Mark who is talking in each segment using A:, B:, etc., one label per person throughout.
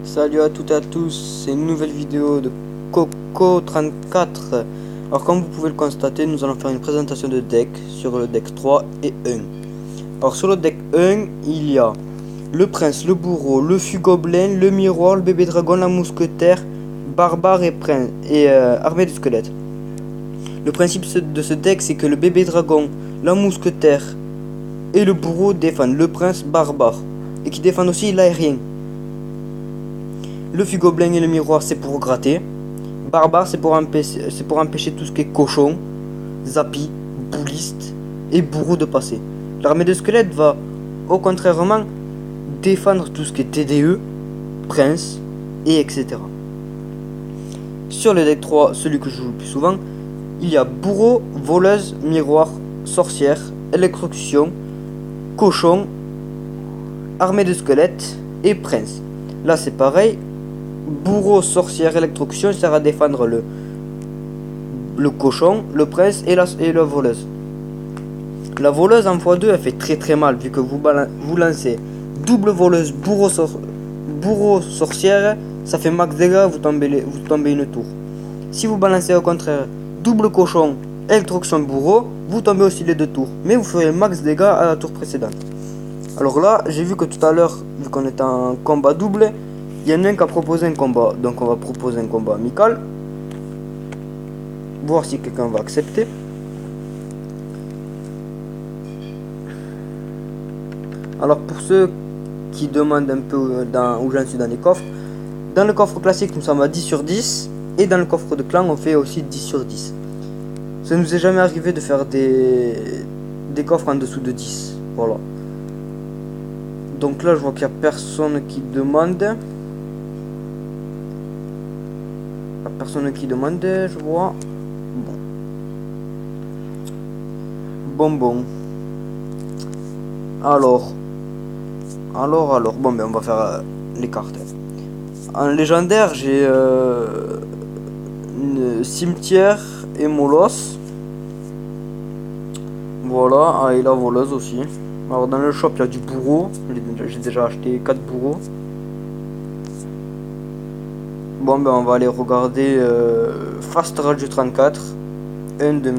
A: Salut à toutes et à tous, c'est une nouvelle vidéo de Coco34. Alors comme vous pouvez le constater, nous allons faire une présentation de deck sur le deck 3 et 1. Alors sur le deck 1, il y a le prince, le bourreau, le fût-gobelin, le miroir, le bébé dragon, la mousquetaire, barbare et prince et armée de squelettes. Le principe de ce deck, c'est que le bébé dragon, la mousquetaire et le bourreau défendent le prince barbare et qui défendent aussi l'aérien. Le fût-gobelin et le miroir, c'est pour gratter. Barbare, c'est pour empêcher tout ce qui est cochon, zappy, bouliste et bourreau de passer. L'armée de squelettes va, au contrairement, défendre tout ce qui est TDE, prince, et etc. Sur le deck 3, celui que je joue le plus souvent, il y a bourreau, voleuse, miroir, sorcière, électrocution, cochon, armée de squelettes et prince. Là, c'est pareil. Bourreau, sorcière, électrocution sert à défendre le cochon, le prince et la voleuse. La voleuse en x2 elle fait très mal vu que vous lancez double voleuse, bourreau, sorcière, ça fait max dégâts, vous tombez une tour. Si vous balancez au contraire double cochon, électrocution, bourreau, vous tombez aussi les deux tours, mais vous ferez max dégâts à la tour précédente. Alors là, j'ai vu que tout à l'heure, vu qu'on est en combat double, il y en a un qui a proposé un combat, donc on va proposer un combat amical. Voir si quelqu'un va accepter. Alors pour ceux qui demandent un peu où j'en suis dans les coffres, dans le coffre classique nous sommes à 10 sur 10, et dans le coffre de clan on fait aussi 10 sur 10. Ça nous est jamais arrivé de faire des coffres en dessous de 10. Voilà. Donc là je vois qu'il n'y a personne qui demande. Je vois. Bon. Alors. Bon, ben on va faire les cartes. En légendaire, j'ai une cimetière et molosse. Voilà, et la voleuse aussi. Alors dans le shop, il y a du bourreau. J'ai déjà acheté 4 bourreaux. Bon, ben on va aller regarder Fast Rage du 34, un de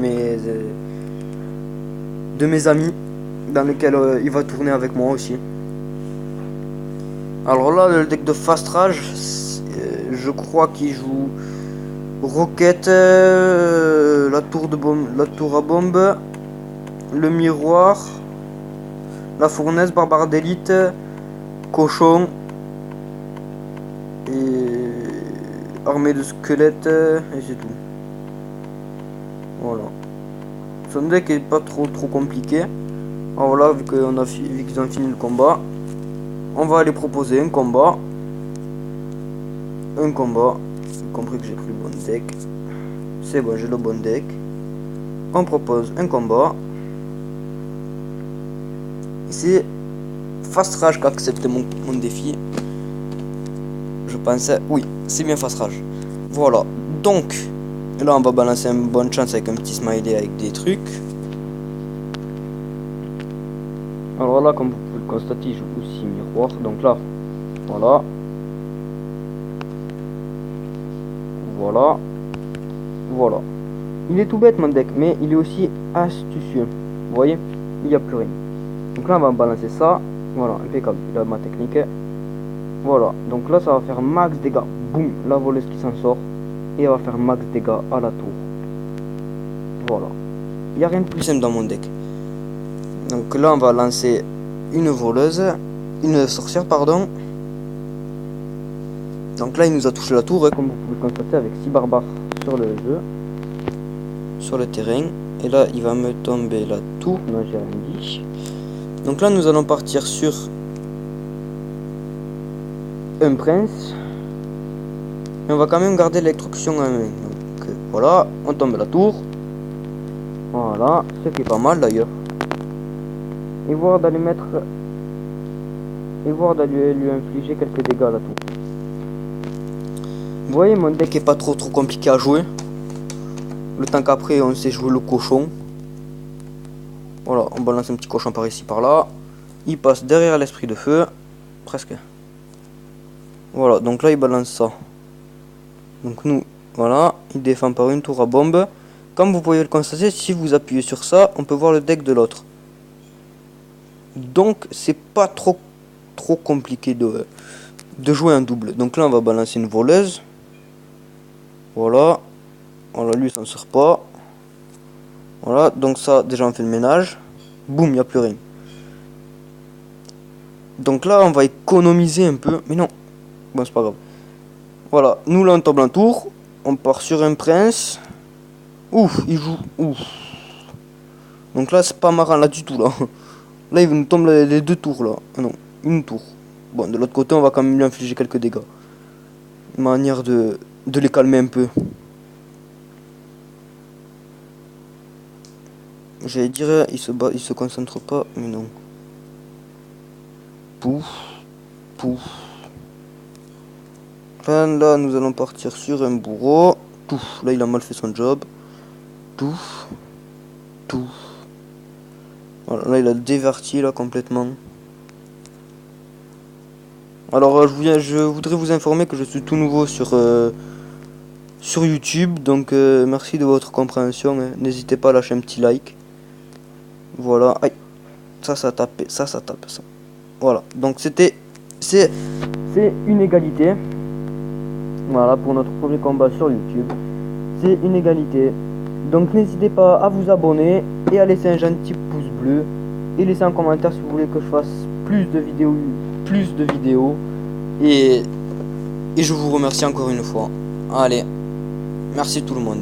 A: mes amis, dans lequel il va tourner avec moi aussi. Alors là, le deck de Fast Rage, je crois qu'il joue Rocket, la tour à bombe, le miroir, la fournaise, barbare d'élite, cochon et armée de squelettes et c'est tout. Voilà. Son deck est pas trop compliqué. Alors là, vu qu'ils ont fini le combat, on va aller proposer un combat. J'ai compris que j'ai pris le bon deck. C'est bon, j'ai le bon deck. On propose un combat. C'est Fast Rage qui a accepté mon défi. Je pensais, oui, c'est bien Fast Rage. Voilà, donc là on va balancer une bonne chance avec un petit smiley avec des trucs. Alors là, comme vous pouvez le constater, je joue aussi miroir. Donc là, voilà. Il est tout bête mon deck, mais il est aussi astucieux. Vous voyez, il n'y a plus rien. Donc là, on va balancer ça. Voilà, impeccable. Il a ma technique. Voilà, donc là, ça va faire max dégâts. Boum, la voleuse qui s'en sort. Et elle va faire max dégâts à la tour. Voilà. Il n'y a rien de plus simple dans mon deck. Donc là, on va lancer une sorcière, pardon. Donc là, il nous a touché la tour, comme vous pouvez le constater, avec 6 barbares sur le jeu, sur le terrain. Et là, il va me tomber la tour. Non, j'ai rien dit. Donc là, nous allons partir sur un prince. Et on va quand même garder l'électrocution en main. Donc voilà, on tombe la tour. Voilà, ce qui est pas mal d'ailleurs. Et voir d'aller lui infliger quelques dégâts à la tour. Vous voyez, mon deck est pas trop compliqué à jouer. Le temps qu'après on sait jouer le cochon. Voilà, on balance un petit cochon par ici par là. Il passe derrière l'esprit de feu. Presque. Voilà, donc là il balance ça. Donc nous, voilà, il défend par une tour à bombe. Comme vous pouvez le constater, si vous appuyez sur ça, on peut voir le deck de l'autre. Donc c'est pas trop compliqué de jouer un double. Donc là on va balancer une voleuse. Voilà. Voilà, lui s'en sort pas. Voilà, donc ça déjà on fait le ménage. Boum, il n'y a plus rien. Donc là on va économiser un peu. Mais non. Bon, c'est pas grave. Voilà, nous là on tombe en tour. On part sur un prince. Ouf, il joue. Ouf. Donc là c'est pas marrant là du tout là. Là il nous tombe les deux tours là. Ah non, une tour. Bon, de l'autre côté on va quand même lui infliger quelques dégâts. Une manière de les calmer un peu. J'allais dire il se concentre pas, mais non. Pouf, pouf. Là nous allons partir sur un bourreau. Pouf, là il a mal fait son job. Pouf, pouf. Voilà, là il a déverti là complètement. Alors je voudrais vous informer que je suis tout nouveau sur YouTube, donc merci de votre compréhension, hein. N'hésitez pas à lâcher un petit like. Voilà, aïe, ça tape, ça tape, ça. Voilà, donc c'est une égalité. Voilà pour notre premier combat sur YouTube. C'est une égalité. Donc n'hésitez pas à vous abonner et à laisser un gentil pouce bleu. Et laisser un commentaire si vous voulez que je fasse plus de vidéos. Et je vous remercie encore une fois. Allez, merci tout le monde.